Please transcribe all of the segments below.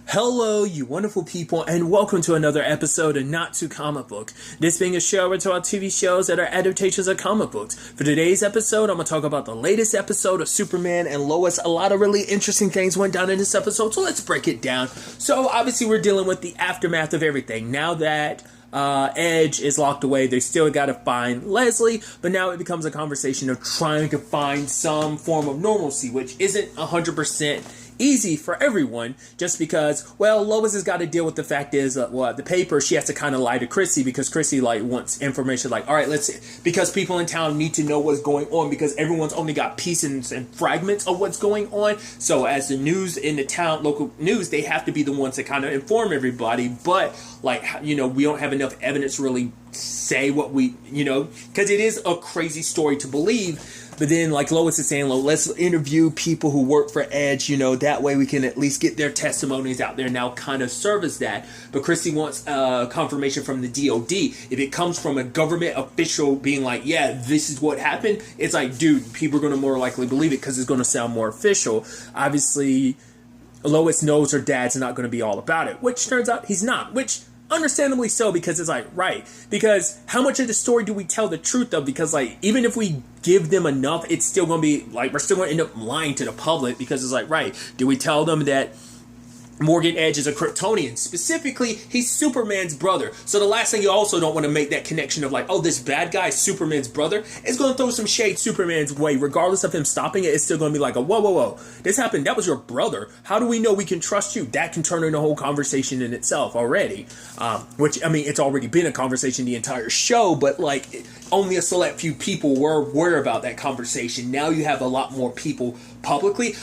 Hello, you wonderful people, and welcome to another episode of Not Too Comic Book. This being a show into our TV shows that are adaptations of comic books. For today's episode, I'm going to talk about the latest episode of Superman and Lois. A lot of really interesting things went down in this episode, so let's break it down. So, obviously, we're dealing with the aftermath of everything. Now that Edge is locked away, they still got to find Leslie, but now it becomes a conversation of trying to find some form of normalcy, which isn't 100% easy for everyone, just because, well, Lois has got to deal with the fact is, the paper, she has to kind of lie to Chrissy, because Chrissy, wants information, all right, let's see, because people in town need to know what's going on, because everyone's only got pieces and fragments of what's going on, so as the news in the town, local news, they have to be the ones that kind of inform everybody, but, we don't have enough evidence to really say what we, because it is a crazy story to believe. But then, Lois is saying, let's interview people who work for Edge, that way we can at least get their testimonies out there now, kind of serve as that. But Chrissy wants confirmation from the DOD. If it comes from a government official being yeah, this is what happened, it's dude, people are going to more likely believe it because it's going to sound more official. Obviously, Lois knows her dad's not going to be all about it, which turns out he's not, which understandably so, because it's right, because how much of the story do we tell the truth of? Because even if we give them enough, it's still going to be we're still going to end up lying to the public, because it's right, do we tell them that Morgan Edge is a Kryptonian? Specifically, he's Superman's brother. So the last thing, you also don't want to make that connection of this bad guy is Superman's brother. It's going to throw some shade Superman's way. Regardless of him stopping it, it's still going to be whoa. This happened. That was your brother. How do we know we can trust you? That can turn into a whole conversation in itself already. Which, it's already been a conversation the entire show, but only a select few people were aware about that conversation. Now you have a lot more people publicly.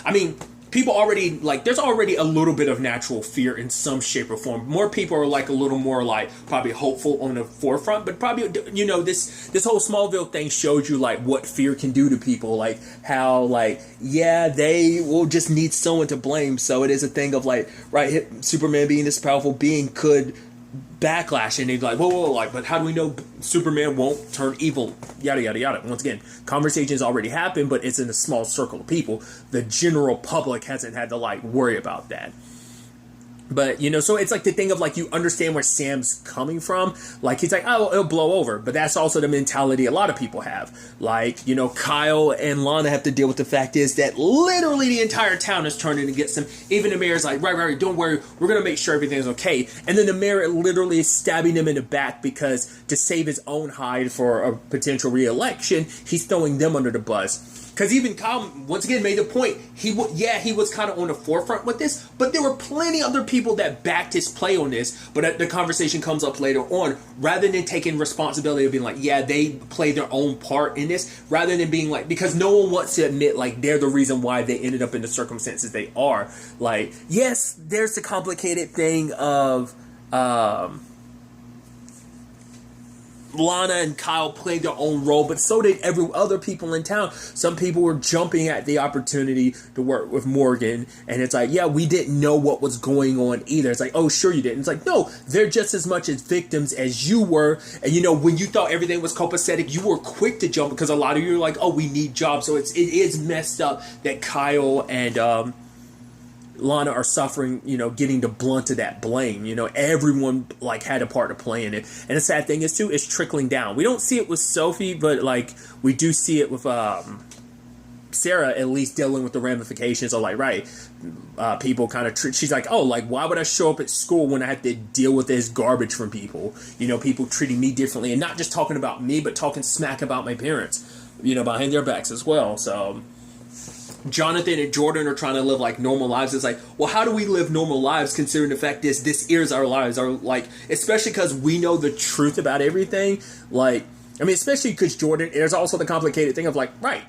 People already, there's already a little bit of natural fear in some shape or form. More people are a little more probably hopeful on the forefront, but probably, this whole Smallville thing showed you what fear can do to people, how they will just need someone to blame. So it is a thing of Superman being this powerful being could backlash, and they'd be whoa, but how do we know Superman won't turn evil? Yada yada yada. Once again, conversations already happened, but it's in a small circle of people. The general public hasn't had to worry about that. But, so it's the thing of you understand where Sam's coming from. He's oh, it'll blow over. But that's also the mentality a lot of people have. Kyle and Lana have to deal with the fact is that literally the entire town is turning against him. Even the mayor's right, don't worry, we're going to make sure everything's okay. And then the mayor literally is stabbing him in the back because to save his own hide for a potential re-election, he's throwing them under the bus. Because even Kyle, once again, made the point, he was kind of on the forefront with this, but there were plenty other people that backed his play on this, but the conversation comes up later on, rather than taking responsibility of being they played their own part in this, rather than being because no one wants to admit, they're the reason why they ended up in the circumstances they are. Yes, there's the complicated thing of, Lana and Kyle played their own role, but so did every other people in town. Some people were jumping at the opportunity to work with Morgan, and it's we didn't know what was going on either. It's oh, sure you didn't. It's no, they're just as much as victims as you were. And when you thought everything was copacetic, you were quick to jump, because a lot of you are oh, we need jobs. So it is messed up that Kyle and Lana are suffering, getting the blunt of that blame. Everyone had a part to play in it. And the sad thing is too, it's trickling down. We don't see it with Sophie, but we do see it with Sarah, at least dealing with the ramifications of people kind of she's why would I show up at school when I have to deal with this garbage from people? People treating me differently, and not just talking about me, but talking smack about my parents, behind their backs as well. So Jonathan and Jordan are trying to live normal lives. It's well, how do we live normal lives considering the fact is this is our lives are especially because we know the truth about everything. Especially because Jordan, there's also the complicated thing of right.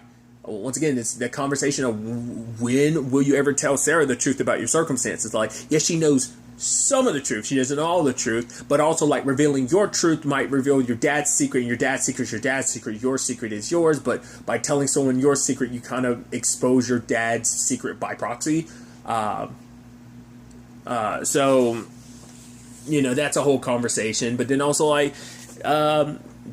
Once again, it's the conversation of when will you ever tell Sarah the truth about your circumstances? Yes, she knows some of the truth. She doesn't know all the truth, but also revealing your truth might reveal your dad's secret, and your dad's secret is your dad's secret. Your secret is yours, but by telling someone your secret, you kind of expose your dad's secret by proxy. So, that's a whole conversation. But then also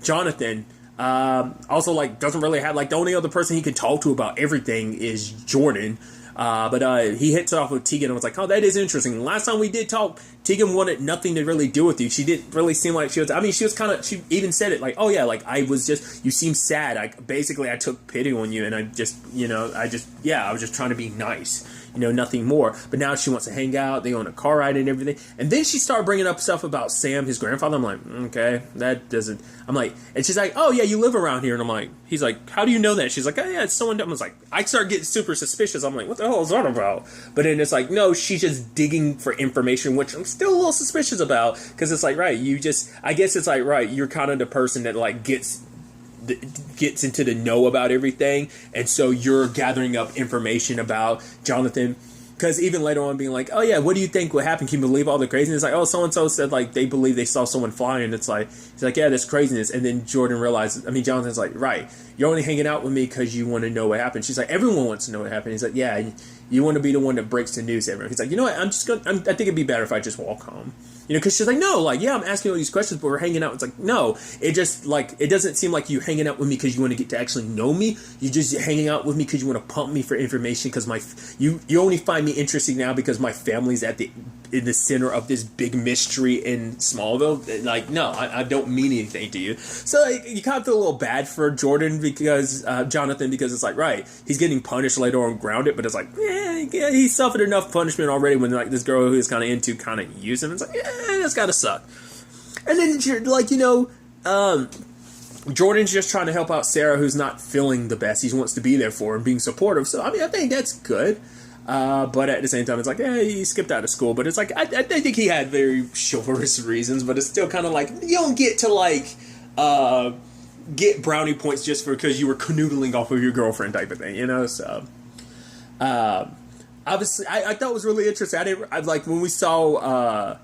Jonathan, also doesn't really have the only other person he can talk to about everything is Jordan. But he hits it off with Tegan and was like, oh, that is interesting. Last time we did talk, Tegan wanted nothing to really do with you. She didn't really seem like she was, I mean, she was kind of, she even said it like, oh yeah, like I was just, you seem sad. I took pity on you and I just, I was just trying to be nice. Nothing more. But now she wants to hang out. They own a car ride and everything. And then she started bringing up stuff about Sam, his grandfather. I'm like, okay, that doesn't. I'm like, and she's like, oh yeah, you live around here. And I'm like, he's like, how do you know that? She's like, oh yeah, it's someone. I was like, I start getting super suspicious. I'm like, what the hell is that about? But then it's like, no, she's just digging for information, which I'm still a little suspicious about, because it's like, right, I guess it's like, right, you're kind of the person that like gets into the know about everything, and so you're gathering up information about Jonathan, because even later on being like, oh yeah, what do you think would happen? Can you believe all the craziness? Like, oh, so and so said like they believe they saw someone flying, and it's like, he's like, yeah, that's craziness. And then Jonathan's like, right, you're only hanging out with me because you want to know what happened. She's like, everyone wants to know what happened. He's like, yeah, you want to be the one that breaks the news to everyone. He's like, you know what, I think it'd be better if I just walk home. Because she's like, no, like, yeah, I'm asking all these questions, but we're hanging out. It's like, no, it just, like, it doesn't seem like you're hanging out with me because you want to get to actually know me. You're just hanging out with me because you want to pump me for information, because you only find me interesting now because my family's in the center of this big mystery in Smallville. Like, no, I don't mean anything to you. So like, you kind of feel a little bad for Jonathan, because it's like, right, he's getting punished later on, grounded, but it's like, yeah, he suffered enough punishment already when like this girl who he's kind of into kind of used him. It's like, yeah, that's gotta suck. And then like, Jordan's just trying to help out Sarah, who's not feeling the best. He wants to be there for her and being supportive. So I mean, I think that's good. But at the same time, it's like, yeah, he skipped out of school. But it's like, I think he had very chivalrous reasons, but it's still kind of like, you don't get to like get brownie points just because you were canoodling off of your girlfriend type of thing, So obviously, I thought it was really interesting. I like when we saw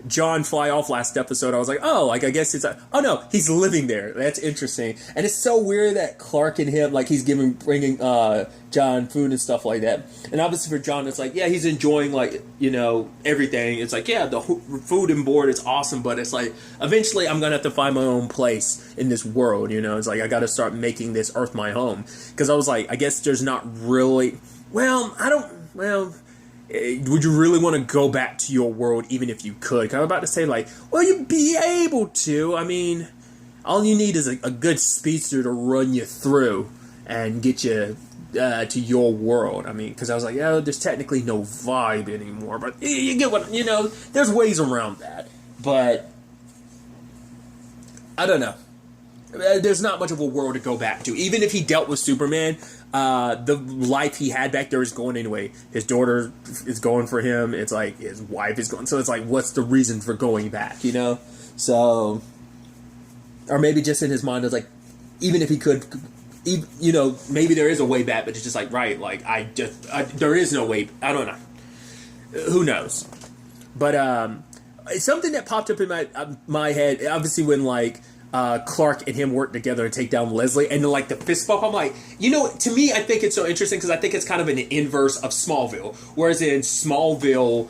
John fly off last episode, I was like, oh, like, I guess it's oh no, he's living there. That's interesting. And it's so weird that Clark and him, like, he's bringing John food and stuff like that. And obviously for John, it's like, yeah, he's enjoying, like, everything. It's like, yeah, the food and board is awesome, but it's like, eventually I'm gonna have to find my own place in this world, It's like, I gotta start making this Earth my home. Because I was like, I guess there's not really, would you really want to go back to your world even if you could? I'm about to say, like, well, you'd be able to. I mean, all you need is a good speedster to run you through and get you to your world. I mean, because I was like, yeah, there's technically no vibe anymore. But you get what, there's ways around that. But I don't know. There's not much of a world to go back to. Even if he dealt with Superman, the life he had back there is going anyway. His daughter is going for him. It's like his wife is going. So it's like, what's the reason for going back, So, or maybe just in his mind, it's like, even if he could, maybe there is a way back, but it's just like, right, like, there is no way. I don't know. Who knows? But it's something that popped up in my head, obviously, when, like, Clark and him work together to take down Leslie, and then like the fist bump, I'm like, to me, I think it's so interesting because I think it's kind of an inverse of Smallville. Whereas in Smallville,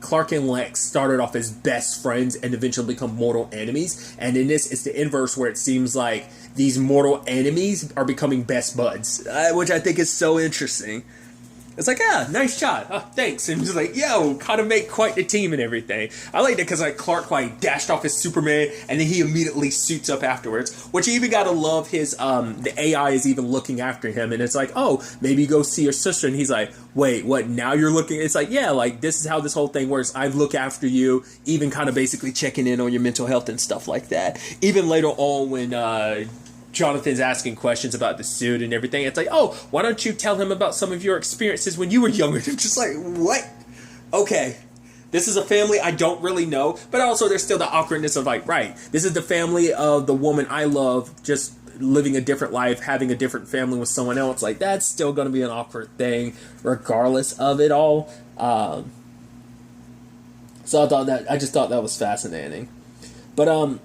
Clark and Lex started off as best friends and eventually become mortal enemies. And in this, it's the inverse, where it seems like these mortal enemies are becoming best buds, which I think is so interesting. It's like, yeah, nice shot. Oh, thanks. And he's like, yo, kind of make quite the team and everything. I like that because like Clark like dashed off his Superman and then he immediately suits up afterwards. Which you even gotta love his the AI is even looking after him, and it's like, oh, maybe go see your sister. And he's like, wait, what? Now you're looking? It's like, yeah, like this is how this whole thing works. I look after you, even kind of basically checking in on your mental health and stuff like that. Even later on when Jonathan's asking questions about the suit and everything. It's like, oh, why don't you tell him about some of your experiences when you were younger? I'm just like, what? Okay. This is a family I don't really know, but also there's still the awkwardness of like, right, this is the family of the woman I love, just living a different life, having a different family with someone else. Like, that's still going to be an awkward thing, regardless of it all. So I just thought that was fascinating. But,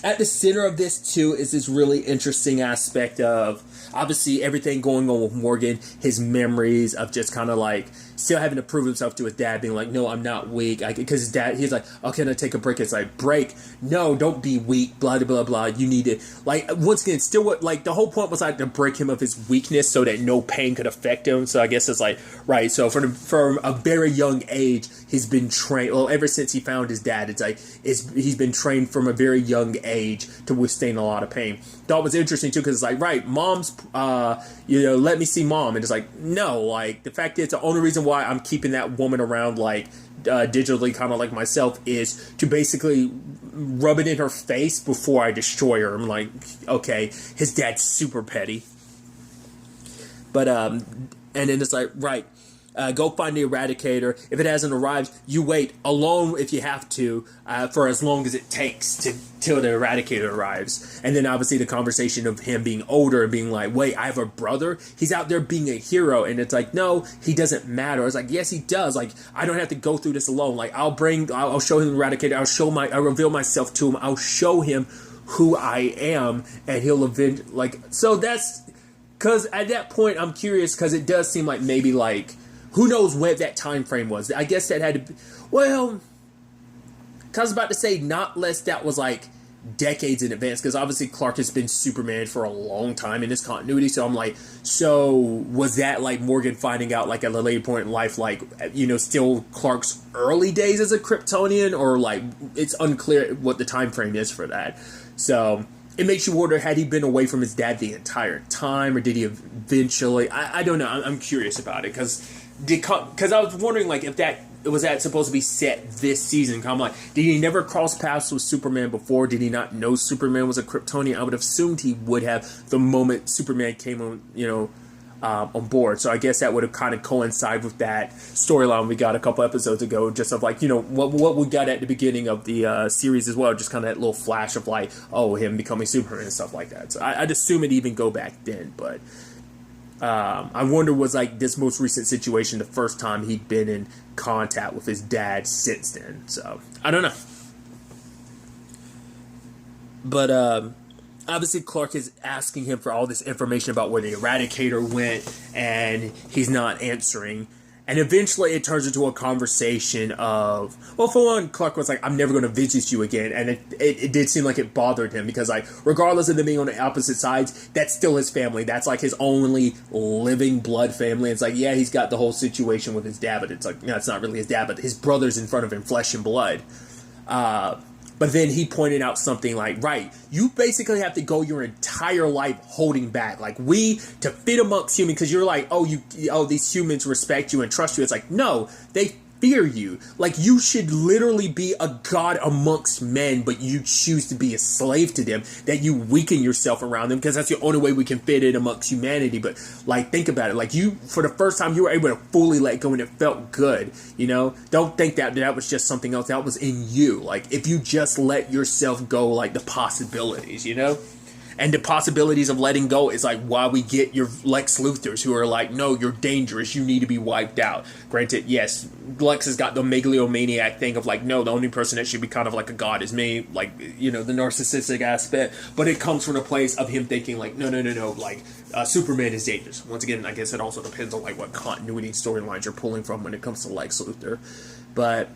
at the center of this, too, is this really interesting aspect of, obviously, everything going on with Morgan, his memories of just kind of like, still having to prove himself to his dad, being like, no, I'm not weak. Because his dad, he's like, oh, can I take a break? It's like, break? No, don't be weak, blah, blah, blah, blah. You need to, like, once again, still what, like, the whole point was like to break him of his weakness so that no pain could affect him. So I guess it's like, right, so from a very young age, he's been trained, well, ever since he found his dad, it's like, he's been trained from a very young age to withstand a lot of pain. Thought was interesting too, because it's like, right, mom's, let me see mom. And it's like, no, like, the fact is the only reason why I'm keeping that woman around, like, digitally, kind of like myself, is to basically rub it in her face before I destroy her. I'm like, okay, his dad's super petty. But, and then it's like, right, go find the Eradicator. If it hasn't arrived, you wait alone if you have to, for as long as it takes till the Eradicator arrives. And then obviously the conversation of him being older and being like, wait, I have a brother? He's out there being a hero. And it's like, no, he doesn't matter. It's like, yes, he does. Like, I don't have to go through this alone. Like, I'll show him the Eradicator. I'll reveal myself to him. I'll show him who I am, and he'll so that's, because at that point, I'm curious, because it does seem like maybe, like, who knows what that time frame was. I guess that had to be, well, I was about to say not less that was like decades in advance, because obviously Clark has been Superman for a long time in this continuity. So I'm like, so was that like Morgan finding out like at a later point in life, like, still Clark's early days as a Kryptonian, or like it's unclear what the time frame is for that. So it makes you wonder, had he been away from his dad the entire time, or did he eventually? I don't know. I'm curious about it, because I was wondering, like, if that was supposed to be set this season. I'm like, did he never cross paths with Superman before? Did he not know Superman was a Kryptonian? I would have assumed he would have the moment Superman came on, on board. So I guess that would have kind of coincided with that storyline we got a couple episodes ago, just of like, what we got at the beginning of the series as well, just kind of that little flash of like, oh, him becoming Superman and stuff like that. So I'd assume it'd even go back then, but I wonder, was like this most recent situation the first time he'd been in contact with his dad since then. So I don't know. But obviously Clark is asking him for all this information about where the Eradicator went, and he's not answering. And eventually it turns into a conversation of, well, for one, Clark was like, I'm never going to visit you again. And it did seem like it bothered him, because, like, regardless of them being on the opposite sides, that's still his family. That's, like, his only living blood family. It's like, yeah, he's got the whole situation with his dad, but it's like, no, it's not really his dad, but his brother's in front of him, flesh and blood. But then he pointed out something like, right, you basically have to go your entire life holding back. Like, to fit amongst humans, because you're like, these humans respect you and trust you. It's like, no, they fear you. Like, you should literally be a god amongst men, but you choose to be a slave to them, that you weaken yourself around them, because that's the only way we can fit in amongst humanity. But, like, think about it. Like, for the first time, you were able to fully let go, and it felt good, Don't think that was just something else. That was in you. Like, if you just let yourself go, like, the possibilities, And the possibilities of letting go is like why we get your Lex Luthors who are like, no, you're dangerous, you need to be wiped out. Granted, yes, Lex has got the megalomaniac thing of like, no, the only person that should be kind of like a god is me, like, the narcissistic aspect. But it comes from a place of him thinking like, no, like, Superman is dangerous. Once again, I guess it also depends on like what continuity storylines you're pulling from when it comes to Lex Luthor. But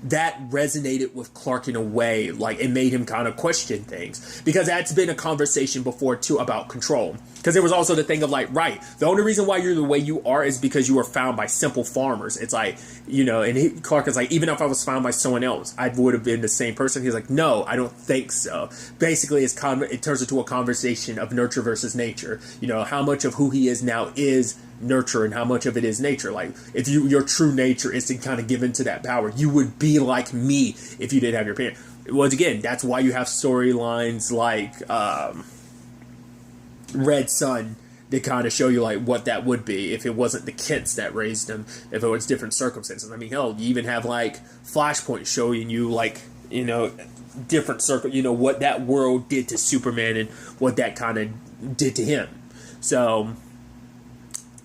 that resonated with Clark in a way, like it made him kind of question things, because that's been a conversation before too about control. Because there was also the thing of like, right, the only reason why you're the way you are is because you were found by simple farmers. It's like, and Clark is like, even if I was found by someone else, I would have been the same person. He's like, no, I don't think so. Basically, it turns into a conversation of nurture versus nature. How much of who he is now is nurture and how much of it is nature. Like, if your true nature is to kind of give into that power, you would be like me if you didn't have your parent. Once again, that's why you have storylines like Red Sun to kind of show you like what that would be if it wasn't the Kents that raised him, if it was different circumstances. I mean, hell, you even have like Flashpoint showing you like, different what that world did to Superman and what that kind of did to him. So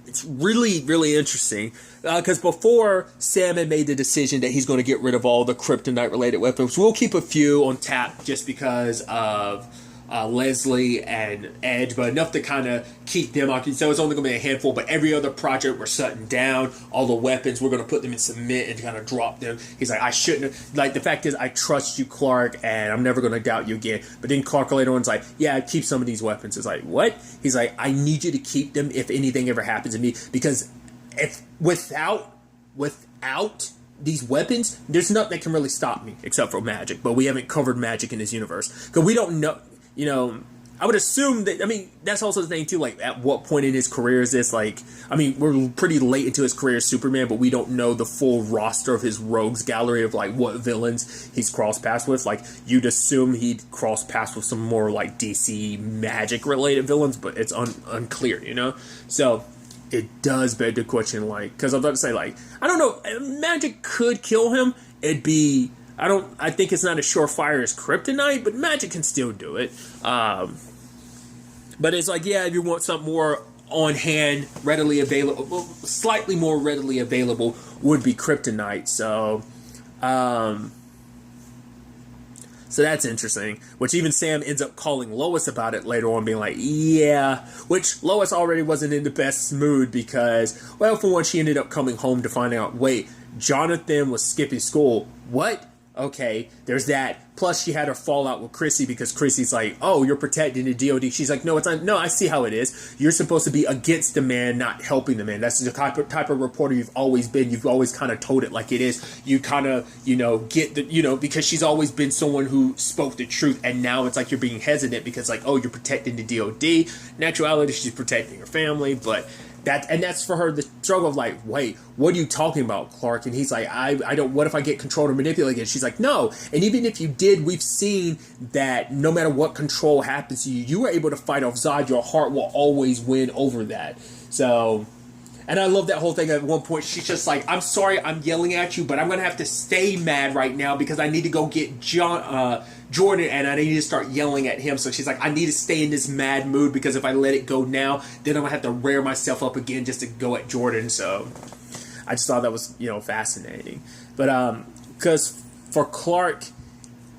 it's really, really interesting, because before Sam had made the decision that he's going to get rid of all the kryptonite-related weapons. We'll keep a few on tap just because of Leslie and Edge, but enough to kind of keep them occupied. So it's only going to be a handful, but every other project we're shutting down. All the weapons, we're going to put them in cement and kind of drop them. He's like, I shouldn't have. Like, the fact is, I trust you, Clark, and I'm never going to doubt you again. But then Clark later on is like, yeah, keep some of these weapons. It's like, what? He's like, I need you to keep them if anything ever happens to me, because if without these weapons, there's nothing that can really stop me except for magic. But we haven't covered magic in this universe because we don't know. You know, I would assume that, I mean, that's also the thing too, like, at what point in his career is this, like, I mean, we're pretty late into his career as Superman, but we don't know the full roster of his rogues gallery of, like, what villains he's crossed paths with. Like, you'd assume he'd cross paths with some more, like, DC magic-related villains, but it's unclear, you know? So, it does beg the question, like, because I'm about to say, like, I don't know, magic could kill him. It'd be... I think it's not as surefire as kryptonite, but magic can still do it. But it's like, yeah, if you want something more on hand, readily available, well, slightly more readily available would be kryptonite. So that's interesting. Which even Sam ends up calling Lois about it later on, being like, yeah. Which Lois already wasn't in the best mood because, well, for one, she ended up coming home to find out, wait, Jonathan was skipping school. What? Okay, there's that. Plus, she had her fallout with Chrissy because Chrissy's like, oh, you're protecting the DOD. She's like, no, it's not. No, I see how it is. You're supposed to be against the man, not helping the man. That's the type of reporter you've always been. You've always kind of told it like it is. You kind of, get the, because she's always been someone who spoke the truth. And now it's like you're being hesitant because, like, oh, you're protecting the DOD. In actuality, she's protecting her family, but... That's for her, the struggle of like, wait, what are you talking about, Clark? And he's like, I don't, what if I get controlled or manipulated? She's like, no. And even if you did, we've seen that no matter what control happens to you, you were able to fight off Zod. Your heart will always win over that. So, and I love that whole thing. At one point, she's just like, I'm sorry, I'm yelling at you, but I'm going to have to stay mad right now because I need to go get Jordan, and I need to start yelling at him. So she's like, I need to stay in this mad mood because if I let it go now, then I'm going to have to rear myself up again just to go at Jordan. So I just thought that was, fascinating. But because for Clark,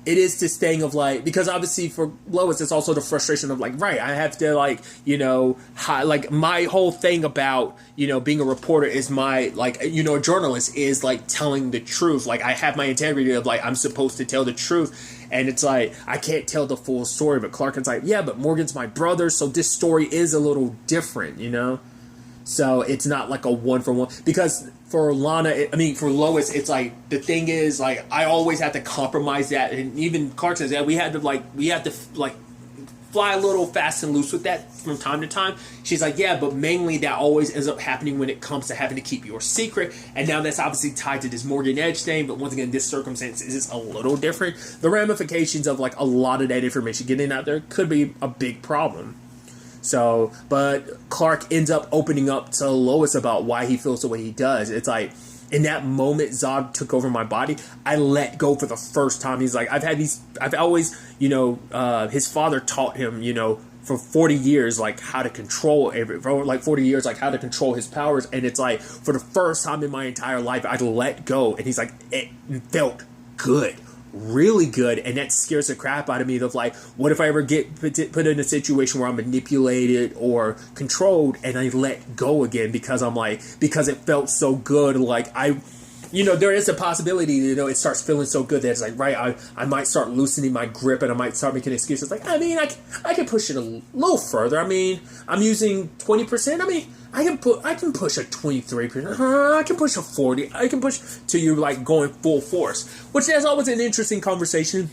it is this thing of like, because obviously for Lois, it's also the frustration of like, right, I have to like, like my whole thing about, being a reporter is my, like, a journalist is like telling the truth. Like I have my integrity of like, I'm supposed to tell the truth. And it's like, I can't tell the full story, but Clark is like, yeah, but Morgan's my brother. So this story is a little different, So it's not like a one-for-one. Because for for Lois, it's like, the thing is, like, I always have to compromise that. And even Clark says that we have to fly a little fast and loose with that from time to time. She's like, yeah, but mainly that always ends up happening when it comes to having to keep your secret. And now that's obviously tied to this Morgan Edge thing. But once again, this circumstance is a little different. The ramifications of like a lot of that information getting out there could be a big problem. So, but Clark ends up opening up to Lois about why he feels the way he does. It's like, in that moment Zod took over my body, I let go for the first time. He's like, I've always, his father taught him, for 40 years, like how to control how to control his powers. And it's like, for the first time in my entire life, I let go. And he's like, it felt good. Really good, and that scares the crap out of me of like, what if I ever get put in a situation where I'm manipulated or controlled and I let go again because it felt so good, like there is a possibility, it starts feeling so good that it's like, right, I might start loosening my grip and I might start making excuses. Like, I can push it a little further. I'm using 20%. I can push a 23%. I can push a 40. I can push to you like going full force, which is always an interesting conversation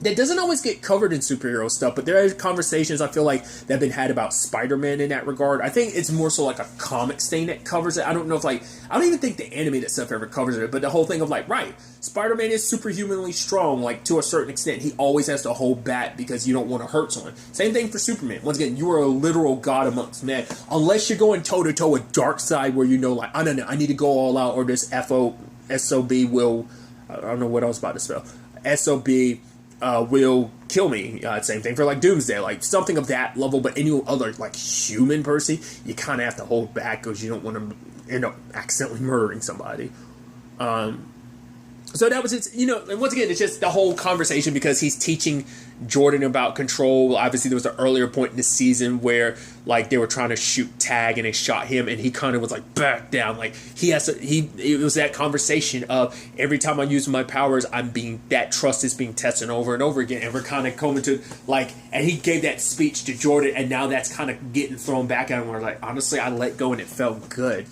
that doesn't always get covered in superhero stuff, but there are conversations I feel like that have been had about Spider-Man in that regard. I think it's more so like a comics thing that covers it. I don't know if I don't even think the animated stuff ever covers it, but the whole thing of like, right, Spider-Man is superhumanly strong, like to a certain extent. He always has to hold back because you don't want to hurt someone. Same thing for Superman. Once again, you are a literal god amongst men. Unless you're going toe-to-toe with Darkseid where like, I don't know, I need to go all out or this SOB will, I don't know what I was about to spell, SOB will kill me. Same thing for like Doomsday, like something of that level. But any other like human person, you kind of have to hold back because you don't want to end up accidentally murdering somebody. So that was it, and once again, it's just the whole conversation because he's teaching Jordan about control. Obviously, there was an earlier point in the season where, like, they were trying to shoot tag and they shot him, and he kind of was like, back down. Like, it was that conversation of every time I use my powers, that trust is being tested over and over again. And we're kind of coming to, like, and he gave that speech to Jordan, and now that's kind of getting thrown back at him. We're like, honestly, I let go and it felt good,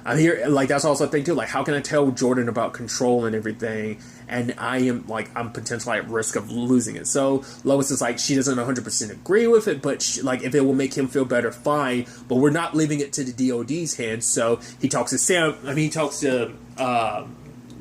I'm here, like, that's also a thing, too. Like, how can I tell Jordan about control and everything, and I'm potentially at risk of losing it? So, Lois is like, she doesn't 100% agree with it, but, if it will make him feel better, fine, but we're not leaving it to the DOD's hands. So, he talks to Sam, he talks to,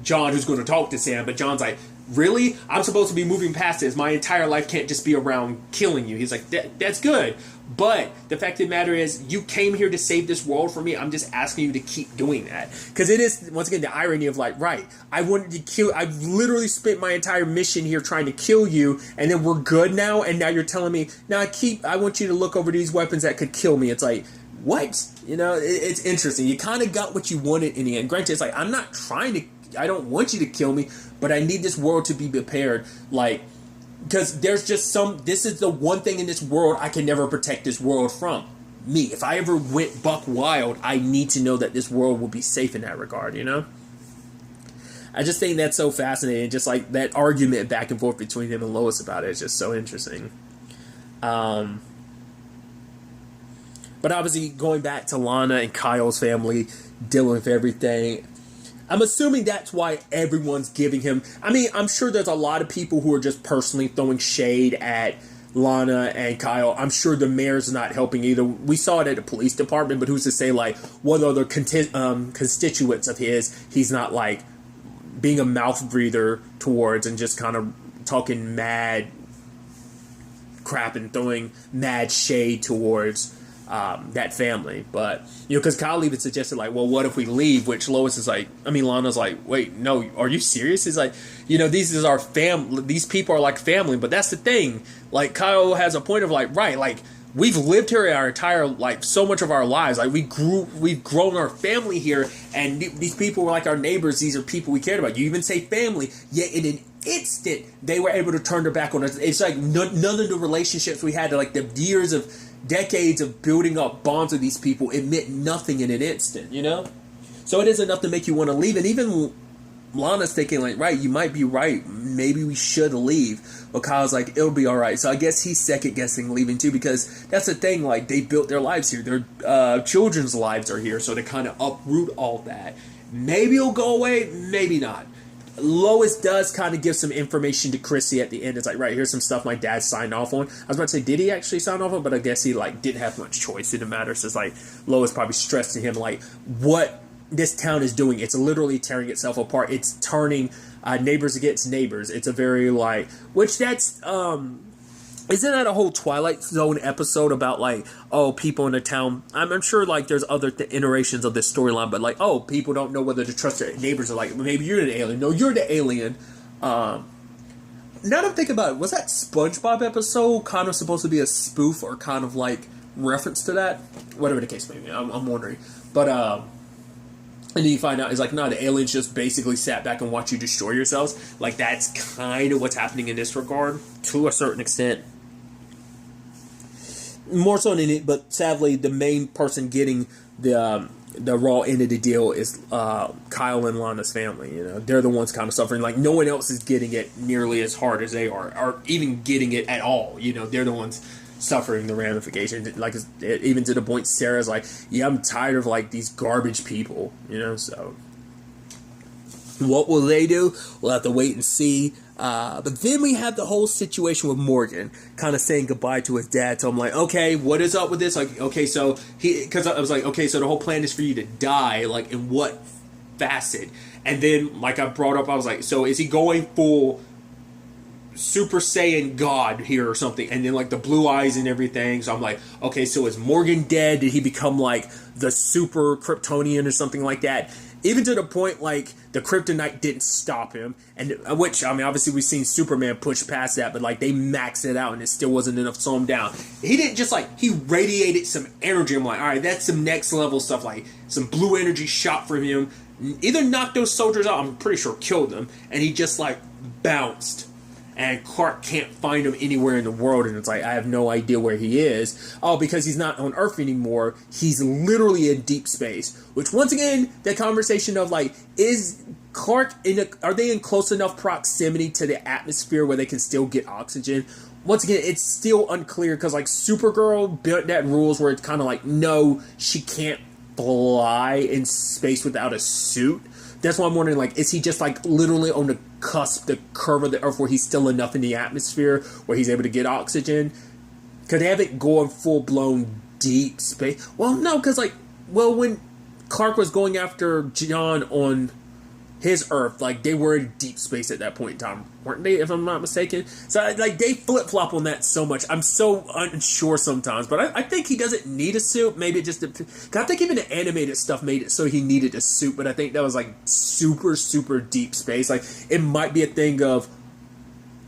John, who's going to talk to Sam, but John's like, really? I'm supposed to be moving past this. My entire life can't just be around killing you. He's like, that's good. But the fact of the matter is, you came here to save this world for me. I'm just asking you to keep doing that. Because it is, once again, the irony of, like, right, I've literally spent my entire mission here trying to kill you, and then we're good now, and now you're telling me, now I want you to look over these weapons that could kill me. It's like, what? It's interesting. You kind of got what you wanted in the end. Granted, it's like, I don't want you to kill me, but I need this world to be prepared, like, because there's just this is the one thing in this world I can never protect this world from. Me. If I ever went buck wild, I need to know that this world will be safe in that regard, I just think that's so fascinating. Just like that argument back and forth between him and Lois about it is just so interesting. But obviously, going back to Lana and Kyle's family, dealing with everything, I'm assuming that's why everyone's giving him... I'm sure there's a lot of people who are just personally throwing shade at Lana and Kyle. I'm sure the mayor's not helping either. We saw it at the police department, but who's to say, like, what other constituents of his he's not, like, being a mouth breather towards and just kind of talking mad crap and throwing mad shade towards that family. But, because Kyle even suggested, like, well, what if we leave? Which Lois is like, Lana's like, wait, no, are you serious? He's like, these is our family. These people are like family. But that's the thing. Like, Kyle has a point of, like, right, like, we've lived here our entire, like, so much of our lives. Like, we've grown our family here, and these people were like our neighbors. These are people we cared about. You even say family, yet in an instant, they were able to turn their back on us. It's like none of the relationships we had, like, the decades of building up bonds with these people, it meant nothing in an instant, So it is enough to make you want to leave. And even Lana's thinking, like, right, you might be right. Maybe we should leave. But Kyle's like, it'll be all right. So I guess he's second-guessing leaving, too, because that's the thing. Like, they built their lives here. Their children's lives are here, so they kind of uproot all that. Maybe it'll go away, maybe not. Lois does kind of give some information to Chrissy at the end. It's like, right, here's some stuff my dad signed off on. I was about to say, did he actually sign off on? But I guess he, like, didn't have much choice in the matter. So it's like, Lois probably stressed to him, like, what this town is doing. It's literally tearing itself apart. It's turning neighbors against neighbors. It's a very, like, which that's, isn't that a whole Twilight Zone episode about, like, oh, people in the town... I'm sure, like, there's other iterations of this storyline, but, like, oh, people don't know whether to trust their neighbors. Or, like, maybe you're the alien. No, you're the alien. Now that I'm thinking about it, was that SpongeBob episode kind of supposed to be a spoof or kind of, like, reference to that? Whatever the case may be. I'm wondering. But, and then you find out, it's like, no, the aliens just basically sat back and watched you destroy yourselves. Like, that's kind of what's happening in this regard, to a certain extent. More so than it, but sadly, the main person getting the raw end of the deal is Kyle and Lana's family. They're the ones kind of suffering. Like, no one else is getting it nearly as hard as they are, or even getting it at all. They're the ones suffering the ramifications. Like, even to the point Sarah's like, yeah, I'm tired of, like, these garbage people. So what will they do? We'll have to wait and see. But then we have the whole situation with Morgan kind of saying goodbye to his dad. So I'm like, okay, what is up with this? Like, okay, so because I was like, okay, so the whole plan is for you to die. Like, in what facet? And then, like I brought up, I was like, so is he going full Super Saiyan God here or something? And then, like, the blue eyes and everything. So I'm like, okay, so is Morgan dead? Did he become, like, the super Kryptonian or something like that? Even to the point, like, the kryptonite didn't stop him. And which, obviously we've seen Superman push past that, but, like, they maxed it out and it still wasn't enough to slow him down. He didn't just, like, he radiated some energy. I'm like, all right, that's some next level stuff. Like, some blue energy shot from him. either knocked those soldiers out, I'm pretty sure killed them, and he just like bounced. And Clark can't find him anywhere in the world, and it's like, I have no idea where he is. Oh, because he's not on Earth anymore. He's literally in deep space. Which, once again, that conversation of like, is Clark are they in close enough proximity to the atmosphere where they can still get oxygen? Once again, it's still unclear, because like Supergirl built that rules where it's kind of like, no, she can't fly in space without a suit. That's why I'm wondering, like, is he just like literally on the cusp, the curve of the Earth, where he's still enough in the atmosphere where he's able to get oxygen? Could they have it going full blown deep space? Well, no, because like, well, when Clark was going after John on his Earth, like, they were in deep space at that point in time, weren't they, if I'm not mistaken? So, like, they flip-flop on that so much. I'm so unsure sometimes, but I think he doesn't need a suit. Maybe just, I think even the animated stuff made it so he needed a suit, but I think that was, like, super, super deep space. Like, it might be a thing of,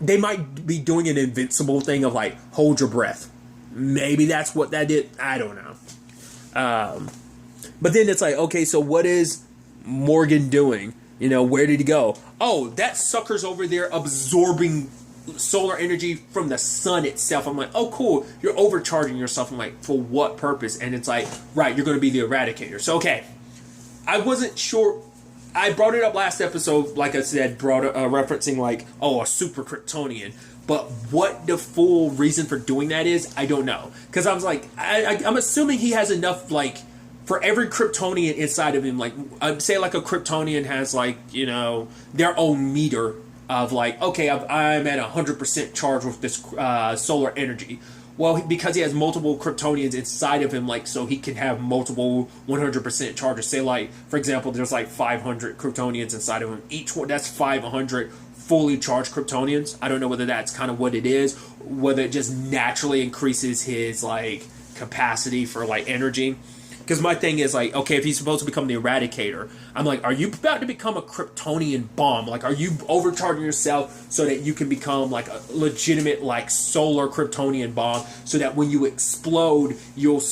they might be doing an Invincible thing of, like, hold your breath. Maybe that's what that did. I don't know. But then it's like, okay, so what is Morgan doing? You know, where did he go? Oh, that sucker's over there absorbing solar energy from the sun itself. I'm like, oh, cool. You're overcharging yourself. I'm like, for what purpose? And it's like, right, you're going to be the Eradicator. So, okay. I wasn't sure. I brought it up last episode, like I said, referencing like, oh, a super Kryptonian. But what the full reason for doing that is, I don't know. Because I was like, I'm assuming he has enough, like, for every Kryptonian inside of him, like, say like a Kryptonian has like, you know, their own meter of like, okay, I'm at 100% charge with this solar energy. Well, because he has multiple Kryptonians inside of him, like, so he can have multiple 100% charges. Say like, for example, there's like 500 Kryptonians inside of him. Each one, that's 500 fully charged Kryptonians. I don't know whether that's kind of what it is, whether it just naturally increases his like capacity for like energy. Because my thing is, like, okay, if he's supposed to become the Eradicator, I'm like, are you about to become a Kryptonian bomb? Like, are you overcharging yourself so that you can become, like, a legitimate, like, solar Kryptonian bomb so that when you explode, you'll,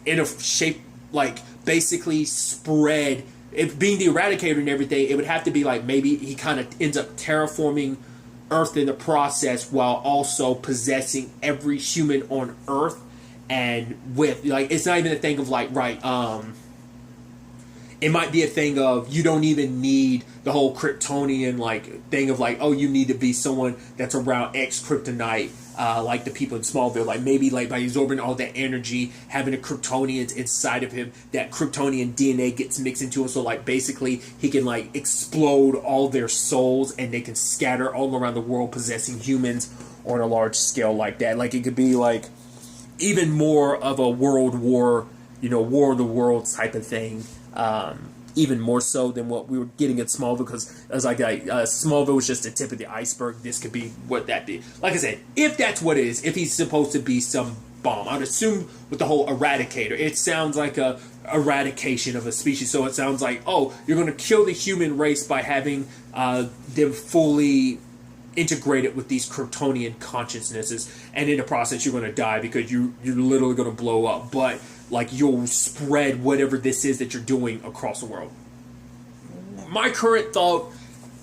in a shape, like, basically spread. If being the Eradicator and everything, it would have to be, like, maybe he kind of ends up terraforming Earth in the process while also possessing every human on Earth. And with, like, it's not even a thing of, like, right, it might be a thing of you don't even need the whole Kryptonian, like, thing of, like, oh, you need to be someone that's around X kryptonite, like the people in Smallville. Like, maybe, like, by absorbing all that energy, having the Kryptonians inside of him, that Kryptonian DNA gets mixed into him. So, like, basically, he can, like, explode all their souls and they can scatter all around the world, possessing humans on a large scale like that. Like, it could be, like, even more of a world war, you know, War of the Worlds type of thing. Even more so than what we were getting at Smallville, because it was like Smallville was just the tip of the iceberg. This could be what that be. Like I said, if that's what it is, if he's supposed to be some bomb, I'd assume with the whole Eradicator, it sounds like a eradication of a species. So it sounds like, oh, you're going to kill the human race by having them fully integrated with these Kryptonian consciousnesses, and in the process you're going to die because you're literally going to blow up, but like you'll spread whatever this is that you're doing across the world. My current thought,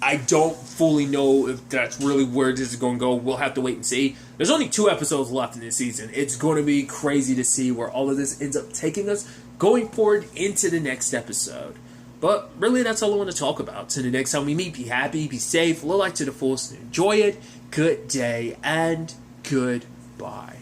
I don't fully know if that's really where this is going to go. We'll have to wait and see. There's only 2 episodes left in this season. It's going to be crazy to see where all of this ends up taking us going forward into the next episode. But really, that's all I want to talk about. So the next time we meet, be happy, be safe, live life to the fullest, enjoy it. Good day and goodbye.